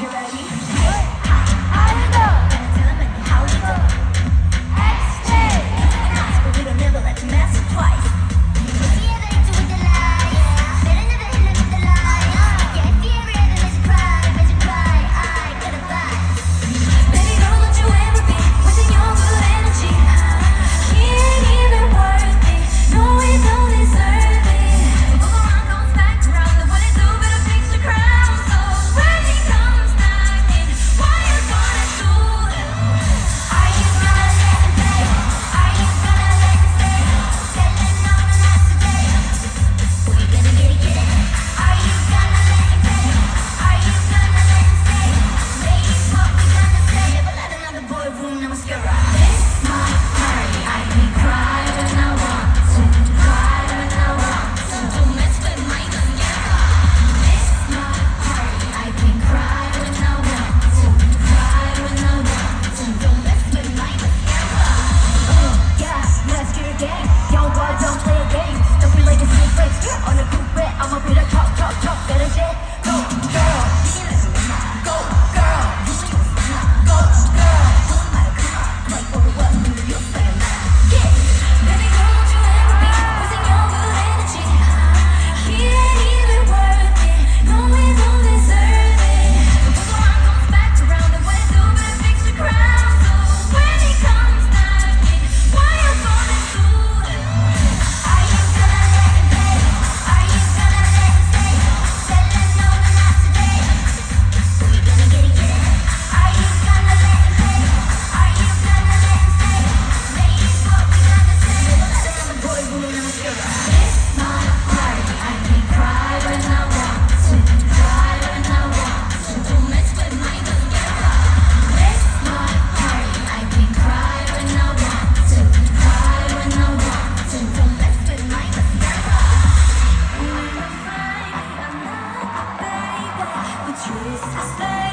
You ready? How we go? Better tell 'em how we go. XJ. But we don't never let you mess it twice. Yeah, they do with the lies. Better never hit them with the lies. Yeah, if you ever ever miss a cry, I got a vibe. Baby girl, don't you ever be wasting your good energy. He ain't even worth it. No, we don't deserve it. Goes around, comes back around. The what it do, better fix the crown. So when he comes knocking, why you gonna do it? Are you gonna let him play? Are you gonna let him stay? Telling all the lies today. We gonna get it. Are you gonna let him play? Are you gonna let him stay? Ladies, what we gonna say? Never let another boy ruin the mascara. This my party. I can cry when I want to. Cry when I want to. Don't mess with my mascara. This my party. I can cry when I want to. Cry when I want to. Don't mess with my mascara. Yeah, let's get a game. Young boy, don't play a game. Don't be like a snake race. On a coupe, I'ma be the top. Better jet. Go, girl. Go, girl. Go, girl. Don't matter, come on. Like for what? You say that. Yeah. Baby girl, don't you ever be wasting your good energy. He ain't even worth it. No, we don't deserve it. Goes around, comes back around. The what it do, better fix the crown. So when he comes knocking, why you gonna do it? Are you gonna let him play? Are you gonna let him stay? Telling all the lies today. We gonna get it. Are you gonna let him play? Are you gonna let him stay? Ladies, what we gonna say? Never let another boy ruin the mascara. This my party. I can cry when I want to. Cry when I want to. Don't mess with my mascara. This my party. I can cry when I want to. Cry when I want to. Don't mess with my mascara. When I find another baby, but you used to stay.